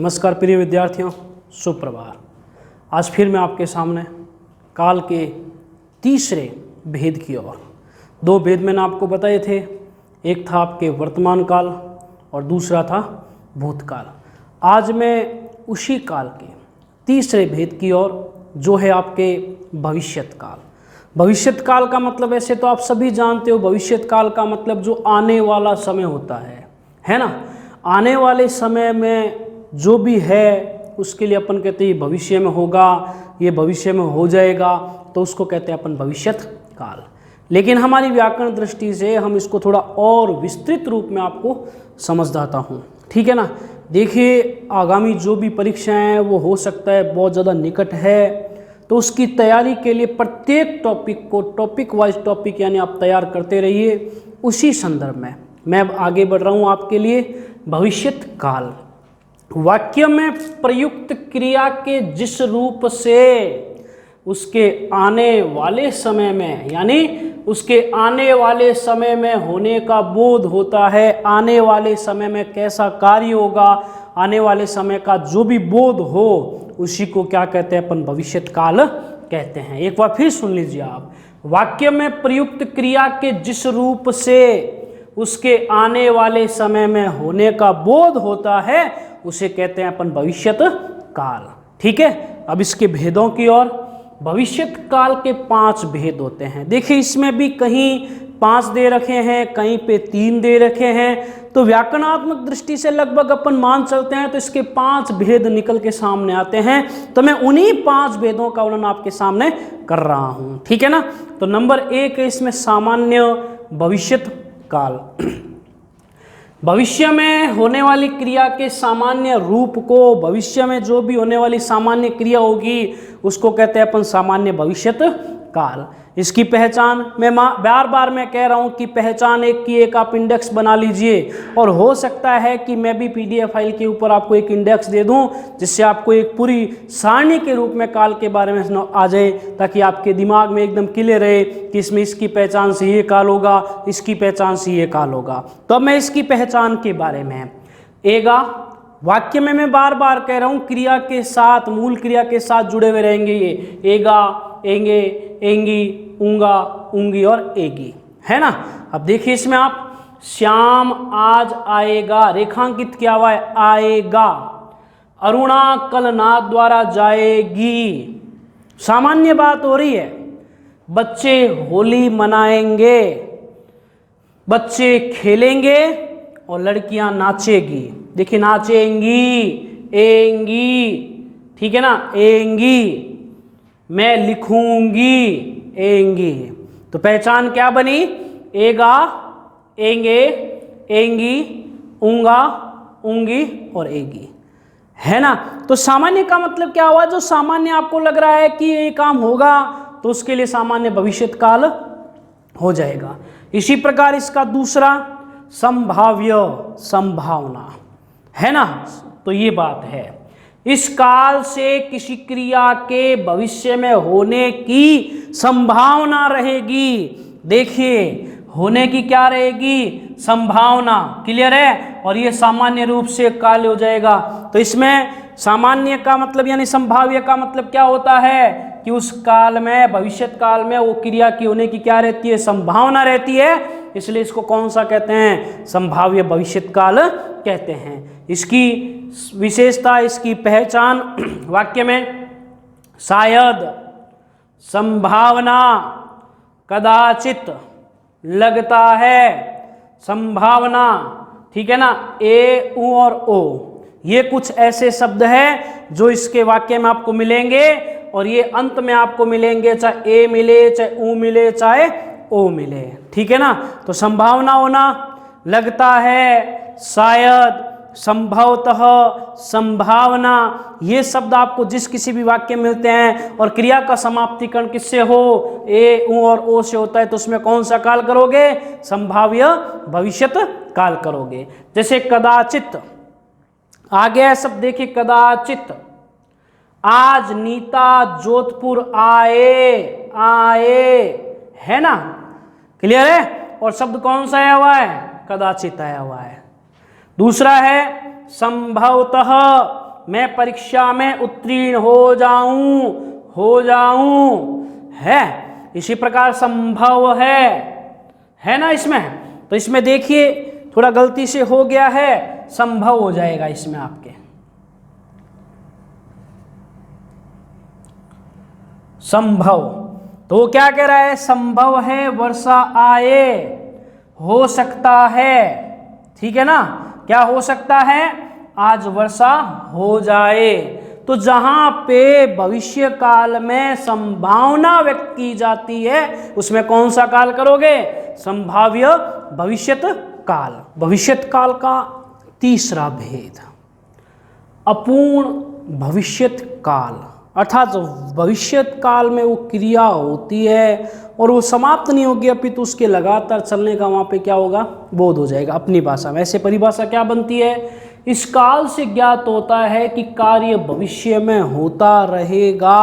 नमस्कार प्रिय विद्यार्थियों, सुप्रभात। आज फिर मैं आपके सामने काल के तीसरे भेद की ओर, दो भेद मैंने आपको बताए थे। एक था आपके वर्तमान काल और दूसरा था भूतकाल। आज मैं उसी काल के तीसरे भेद की ओर, जो है आपके भविष्यत काल। भविष्यत काल का मतलब ऐसे तो आप सभी जानते हो, भविष्यत काल का मतलब जो आने वाला समय होता है ना। आने वाले समय में जो भी है उसके लिए अपन कहते हैं भविष्य में होगा, ये भविष्य में हो जाएगा, तो उसको कहते हैं अपन भविष्यत काल। लेकिन हमारी व्याकरण दृष्टि से हम इसको थोड़ा और विस्तृत रूप में आपको समझाता हूँ, ठीक है ना। देखिए, आगामी जो भी परीक्षाएं हैं वो हो सकता है बहुत ज़्यादा निकट है, तो उसकी तैयारी के लिए प्रत्येक टॉपिक को टॉपिक वाइज टॉपिक यानी आप तैयार करते रहिए। उसी संदर्भ में मैं अब आगे बढ़ रहा हूँ आपके लिए। भविष्यत काल वाक्य में प्रयुक्त क्रिया के जिस रूप से उसके आने वाले समय में, यानी उसके आने वाले समय में होने का बोध होता है, आने वाले समय में कैसा कार्य होगा, आने वाले समय का जो भी बोध हो, उसी को क्या कहते हैं अपन भविष्यत काल कहते हैं। एक बार फिर सुन लीजिए आप। वाक्य में प्रयुक्त क्रिया के जिस रूप से उसके आने वाले समय में होने का बोध होता है, उसे कहते हैं अपन भविष्यत काल, ठीक है। अब इसके भेदों की ओर। भविष्यत काल के 5 भेद होते हैं। देखिए, इसमें भी कहीं 5 दे रखे हैं, कहीं पे 3 दे रखे हैं, तो व्याकरणात्मक दृष्टि से लगभग अपन मान चलते हैं तो इसके 5 भेद निकल के सामने आते हैं। तो मैं उन्हीं 5 भेदों का वर्णन आपके सामने कर रहा हूं, ठीक है ना। तो नंबर 1 है इसमें सामान्य भविष्यत काल। भविष्य में होने वाली क्रिया के सामान्य रूप को, भविष्य में जो भी होने वाली सामान्य क्रिया होगी उसको कहते हैं अपन सामान्य भविष्यत काल। इसकी पहचान मैं बार बार मैं कह रहा हूं कि पहचान एक की एक आप इंडेक्स बना लीजिए, और हो सकता है कि मैं भी पीडीएफ फाइल के ऊपर आपको एक इंडेक्स दे दूं जिससे आपको एक पूरी सारणी के रूप में काल के बारे में आ जाए, ताकि आपके दिमाग में एकदम क्लियर रहे कि इसमें इसकी पहचान से ये काल होगा, इसकी पहचान से ये काल होगा। तो अब मैं इसकी पहचान के बारे में, एगा वाक्य में मैं बार बार कह रहा हूं क्रिया के साथ, मूल क्रिया के साथ जुड़े हुए रहेंगे ये, एगा, एंगे, एंगी, ऊंगा, ऊंगी और एगी, है ना। अब देखिए इसमें आप, श्याम आज आएगा, रेखांकित किया हुआ है आएगा। अरुणा कल नाथ द्वारा जाएगी, सामान्य बात हो रही है। बच्चे होली मनाएंगे, बच्चे खेलेंगे और लड़कियां नाचेगी। देखिए, नाचेंगी, एंगी, ठीक है ना, एंगी। मैं लिखूंगी, एंगी। तो पहचान क्या बनी? एगा, एंगे, एंगी, ऊंगा, ऊंगी और एगी, है ना। तो सामान्य का मतलब क्या हुआ? जो सामान्य आपको लग रहा है कि ये काम होगा, तो उसके लिए सामान्य भविष्यत काल हो जाएगा। इसी प्रकार इसका दूसरा संभाव्य, संभावना, है ना। तो ये बात है, इस काल से किसी क्रिया के भविष्य में होने की संभावना रहेगी। देखिए, होने की क्या रहेगी? संभावना, क्लियर है। और ये सामान्य रूप से काल हो जाएगा। तो इसमें सामान्य का मतलब यानी संभाव्य का मतलब क्या होता है कि उस काल में, भविष्यत काल में वो क्रिया की होने की क्या रहती है? संभावना रहती है। इसलिए इसको कौन सा कहते हैं? संभाव्य भविष्यत काल कहते हैं। इसकी विशेषता, इसकी पहचान वाक्य में शायद, संभावना, कदाचित, लगता है, संभावना, ठीक है ना। ए, उ और ओ, ये कुछ ऐसे शब्द हैं जो इसके वाक्य में आपको मिलेंगे, और ये अंत में आपको मिलेंगे, चाहे ए मिले, चाहे उ मिले, चाहे ओ मिले, ठीक है ना। तो संभावना होना, लगता है, शायद, संभवतः, संभावना, ये शब्द आपको जिस किसी भी वाक्य में मिलते हैं, और क्रिया का समाप्तिकरण किससे हो? ए, उ और ओ से होता है, तो उसमें कौन सा काल करोगे? संभाव्य भविष्यत काल करोगे। जैसे कदाचित आ गया शब्द, देखिए कदाचित, आज नीता जोधपुर आए, आए, है ना, क्लियर है। और शब्द कौन सा आया हुआ है? कदाचित आया हुआ है। दूसरा है संभवतः, मैं परीक्षा में उत्तीर्ण हो जाऊं है। इसी प्रकार संभव है ना इसमें। तो इसमें देखिए थोड़ा गलती से हो गया है, संभव हो जाएगा इसमें आपके। संभव, तो क्या कह रहा है, संभव है वर्षा आए, हो सकता है, ठीक है ना, क्या हो सकता है, आज वर्षा हो जाए। तो जहां पे भविष्य काल में संभावना व्यक्त की जाती है उसमें कौन सा काल करोगे, संभाव्य भविष्यत काल। भविष्यत काल का तीसरा भेद अपूर्ण भविष्यत काल, अर्थात भविष्यत काल में वो क्रिया होती है और वो समाप्त नहीं होगी अपितु उसके लगातार चलने का वहाँ पे क्या होगा, बोध हो जाएगा अपनी भाषा में। ऐसे परिभाषा क्या बनती है, इस काल से ज्ञात होता है कि कार्य भविष्य में होता रहेगा,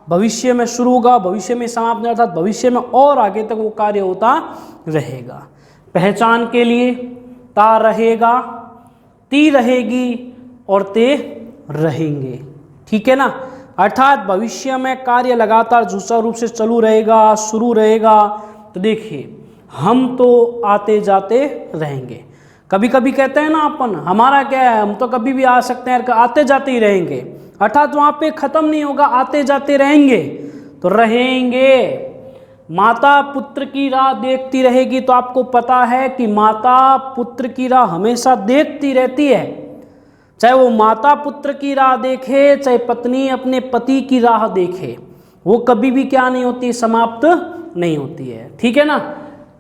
भविष्य में शुरू होगा, भविष्य में समाप्त नहीं, अर्थात भविष्य में और आगे तक वो कार्य होता रहेगा। पहचान के लिए ता रहेगा, ती रहेगी और ते रहेंगे, ठीक है ना। अर्थात भविष्य में कार्य लगातार सुचारू रूप से चालू रहेगा, शुरू रहेगा। तो देखिए हम तो आते जाते रहेंगे, कभी कभी कहते हैं ना अपन, हमारा क्या है, हम तो कभी भी आ सकते हैं, आते जाते ही रहेंगे, अर्थात वहाँ पे खत्म नहीं होगा, आते जाते रहेंगे। तो रहेंगे, माता पुत्र की राह देखती रहेगी, तो आपको पता है कि माता पुत्र की राह हमेशा देखती रहती है, चाहे वो माता पुत्र की राह देखे, चाहे पत्नी अपने पति की राह देखे, वो कभी भी क्या नहीं होती, समाप्त नहीं होती है, ठीक है ना।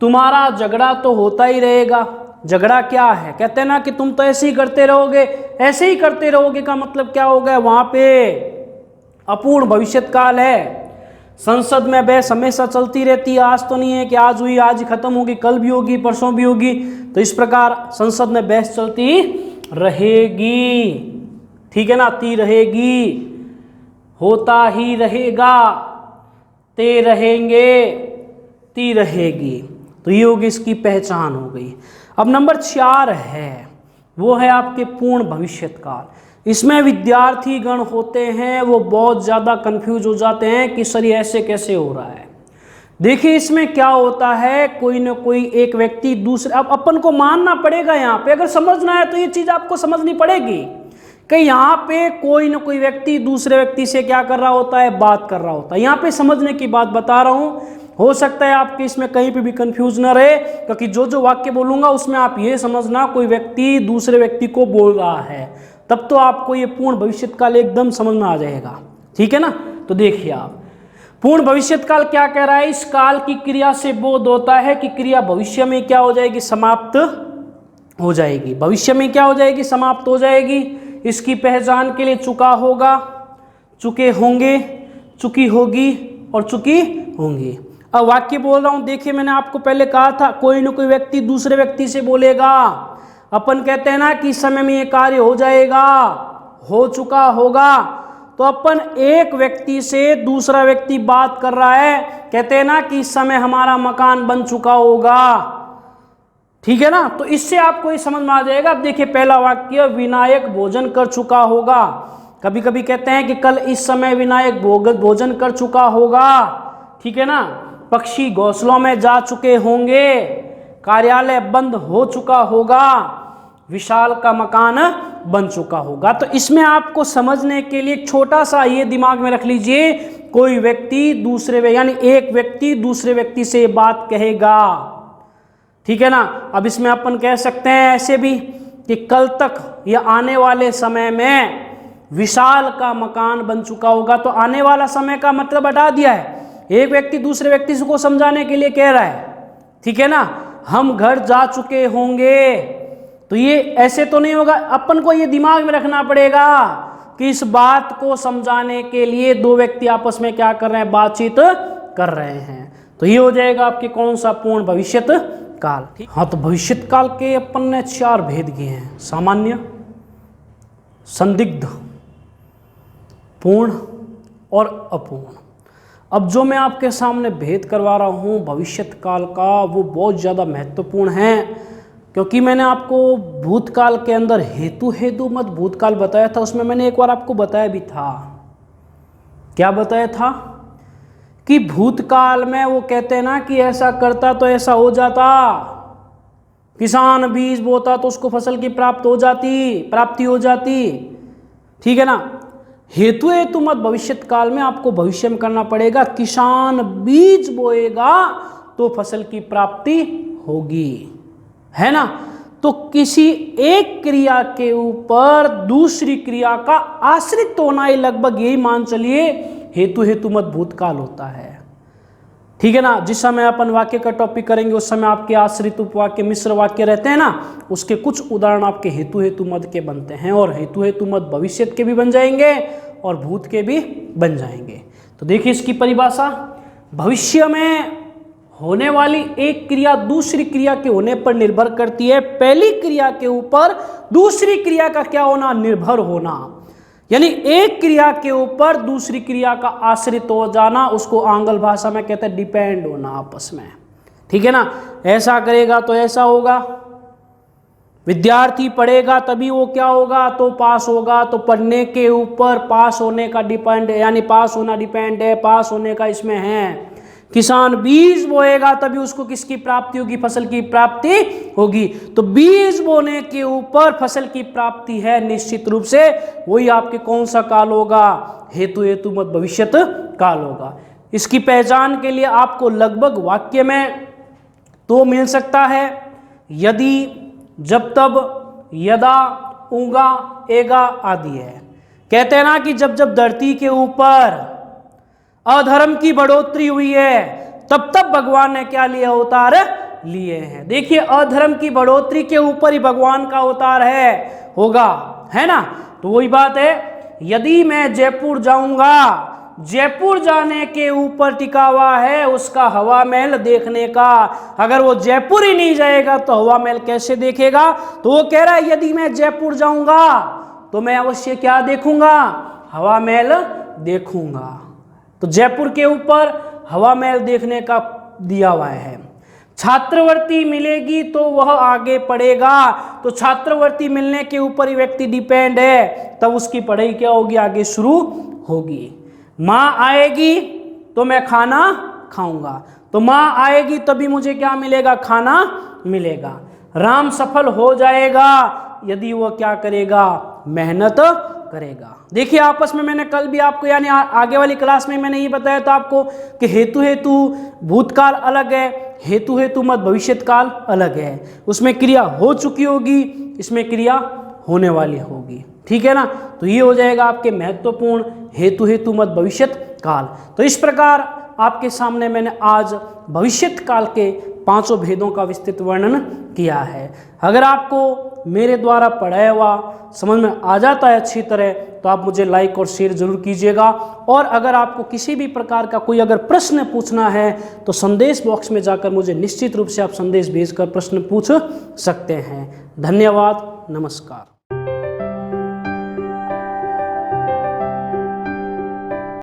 तुम्हारा झगड़ा तो होता ही रहेगा, झगड़ा क्या है, कहते हैं ना कि तुम तो ऐसे ही करते रहोगे, ऐसे ही करते रहोगे का मतलब क्या हो गया, वहां पे अपूर्ण भविष्यत काल है। संसद में बहस हमेशा चलती रहती है, आज तो नहीं है कि आज हुई आज ही खत्म होगी, कल भी होगी, परसों भी होगी। तो इस प्रकार संसद में बहस चलती रहेगी, ठीक है ना, ती रहेगी, होता ही रहेगा, ते रहेंगे, ती रहेगी। तो ये होगी इसकी पहचान हो गई। अब नंबर 4 है, वो है आपके पूर्ण भविष्यत काल। इसमें विद्यार्थी गण होते हैं, वो बहुत ज़्यादा कंफ्यूज हो जाते हैं कि सर ये ऐसे कैसे हो रहा है। देखिए इसमें क्या होता है, कोई ना कोई एक व्यक्ति दूसरे, अब अपन को मानना पड़ेगा यहाँ पे, अगर समझना है तो ये चीज़ आपको समझनी पड़ेगी कि यहाँ पे कोई ना कोई व्यक्ति दूसरे व्यक्ति से क्या कर रहा होता है, बात कर रहा होता है। यहाँ पे समझने की बात बता रहा हूँ, हो सकता है आपके इसमें कहीं पे भी कंफ्यूज ना रहे, क्योंकि जो वाक्य बोलूंगा उसमें आप ये समझना कोई व्यक्ति दूसरे व्यक्ति को बोल रहा है, तब तो आपको ये पूर्ण भविष्यत काल एकदम समझ में आ जाएगा, ठीक है ना। तो देखिए आप, पूर्ण भविष्यत काल क्या कह रहा है, इस काल की क्रिया से बोध होता है कि क्रिया भविष्य में क्या हो जाएगी, समाप्त हो जाएगी, भविष्य में क्या हो जाएगी, समाप्त हो जाएगी। इसकी पहचान के लिए चुका होगा, चुके होंगे, चुकी होगी और चुकी होंगी। अब वाक्य बोल रहा हूं, देखिए मैंने आपको पहले कहा था कोई ना कोई व्यक्ति दूसरे व्यक्ति से बोलेगा। अपन कहते हैं ना कि इस समय में ये कार्य हो जाएगा, हो चुका होगा, तो अपन एक व्यक्ति से दूसरा व्यक्ति बात कर रहा है, कहते हैं ना कि इस समय हमारा मकान बन चुका होगा, ठीक है ना। तो इससे आपको ये समझ में आ जाएगा। अब देखिए पहला वाक्य, विनायक भोजन कर चुका होगा। कभी कभी कहते हैं कि कल इस समय विनायक भोजन कर चुका होगा, ठीक है ना। पक्षी घोंसलों में जा चुके होंगे, कार्यालय बंद हो चुका होगा, विशाल का मकान बन चुका होगा। तो इसमें आपको समझने के लिए एक छोटा सा ये दिमाग में रख लीजिए, कोई व्यक्ति दूसरे यानी एक व्यक्ति दूसरे व्यक्ति से बात कहेगा, ठीक है ना। अब इसमें अपन कह सकते हैं ऐसे भी कि कल तक या आने वाले समय में विशाल का मकान बन चुका होगा। तो आने वाला समय का मतलब हटा दिया है, एक व्यक्ति दूसरे व्यक्ति को समझाने के लिए कह रहा है, ठीक है ना। हम घर जा चुके होंगे, तो ये ऐसे तो नहीं होगा, अपन को ये दिमाग में रखना पड़ेगा कि इस बात को समझाने के लिए दो व्यक्ति आपस में क्या कर रहे हैं, बातचीत कर रहे हैं। तो ये हो जाएगा आपके कौन सा, पूर्ण भविष्यत काल। हाँ, तो भविष्यत काल के अपन ने 4 भेद किए हैं, सामान्य, संदिग्ध, पूर्ण और अपूर्ण। अब जो मैं आपके सामने भेद करवा रहा हूँ भविष्यत काल का, वो बहुत ज़्यादा महत्वपूर्ण है, क्योंकि मैंने आपको भूतकाल के अंदर हेतु हेतु मत भूतकाल बताया था, उसमें मैंने एक बार आपको बताया भी था। क्या बताया था? कि भूतकाल में वो कहते हैं ना कि ऐसा करता तो ऐसा हो जाता, किसान बीज बोता तो उसको फसल की प्राप्ति हो जाती। ठीक है ना। हेतु हेतु मत भविष्यत काल में आपको भविष्य में करना पड़ेगा, किसान बीज बोएगा तो फसल की प्राप्ति होगी, है ना। तो किसी एक क्रिया के ऊपर दूसरी क्रिया का आश्रित होना ही लगभग यही मान चलिए हेतु हेतु मत भूतकाल होता है। ठीक है ना। जिस समय अपन वाक्य का टॉपिक करेंगे उस समय आपके आश्रित उपवाक्य मिश्र वाक्य रहते हैं ना, उसके कुछ उदाहरण आपके हेतु हेतु मत के बनते हैं, और हेतु हेतु मत भविष्य के भी बन जाएंगे और भूत के भी बन जाएंगे। तो देखिए इसकी परिभाषा, भविष्य में होने वाली एक क्रिया दूसरी क्रिया के होने पर निर्भर करती है। पहली क्रिया के ऊपर दूसरी क्रिया का क्या होना? निर्भर होना। यानी एक क्रिया के ऊपर दूसरी क्रिया का आश्रित हो जाना, उसको आंग्ल भाषा में कहते हैं डिपेंड होना आपस में। ठीक है ना। ऐसा करेगा तो ऐसा होगा, विद्यार्थी पढ़ेगा तभी वो क्या होगा? तो पास होगा। तो पढ़ने के ऊपर पास होने का डिपेंड है, यानी पास होना डिपेंड है, पास होने का इसमें है। किसान बीज बोएगा तभी उसको किसकी प्राप्ति होगी? फसल की प्राप्ति होगी। तो बीज बोने के ऊपर फसल की प्राप्ति है निश्चित रूप से, वही आपके कौन सा काल होगा? हेतु हेतु मत भविष्यत काल होगा। इसकी पहचान के लिए आपको लगभग वाक्य में तो मिल सकता है, यदि, जब तब, यदा, उगा, एगा आदि है। कहते हैं ना कि जब जब धरती के ऊपर अधर्म की बढ़ोतरी हुई है तब तब भगवान ने क्या लिया? अवतार लिए हैं। देखिए अधर्म की बढ़ोतरी के ऊपर ही भगवान का अवतार होगा, है ना। तो वही बात है, यदि मैं जयपुर जाऊंगा, जयपुर जाने के ऊपर टिका हुआ है उसका हवा महल देखने का। अगर वो जयपुर ही नहीं जाएगा तो हवा महल कैसे देखेगा? तो वो कह रहा है यदि मैं जयपुर जाऊंगा तो मैं अवश्य क्या देखूंगा? हवा महल देखूंगा। तो जयपुर के ऊपर हवा महल देखने का दिया हुआ है। छात्रवृत्ति मिलेगी तो वह आगे पढ़ेगा। तो छात्रवृत्ति मिलने के ऊपर ही व्यक्ति डिपेंड है, तब उसकी पढ़ाई क्या होगी? आगे शुरू होगी। माँ आएगी तो मैं खाना खाऊंगा, तो माँ आएगी तभी मुझे क्या मिलेगा? खाना मिलेगा। राम सफल हो जाएगा यदि वह क्या करेगा? मेहनत करेगा। देखिए आपस में मैंने कल भी आपको, यानी आगे वाली क्लास में मैंने ये बताया था आपको कि हेतु हेतु भूतकाल अलग है, हेतु हेतु मत भविष्यत काल अलग है। उसमें क्रिया हो चुकी होगी, इसमें क्रिया होने वाली होगी। ठीक है ना। तो ये हो जाएगा आपके महत्वपूर्ण हेतु हेतु मत भविष्यत काल। तो इस प्रकार आपके सामने मैंने आज भविष्यत काल के 5 भेदों का विस्तृत वर्णन किया है। अगर आपको मेरे द्वारा पढ़ाया हुआ समझ में आ जाता है अच्छी तरह तो आप मुझे लाइक और शेयर जरूर कीजिएगा। और अगर आपको किसी भी प्रकार का कोई अगर प्रश्न पूछना है तो संदेश बॉक्स में जाकर मुझे निश्चित रूप से आप संदेश भेजकर प्रश्न पूछ सकते हैं। धन्यवाद। नमस्कार।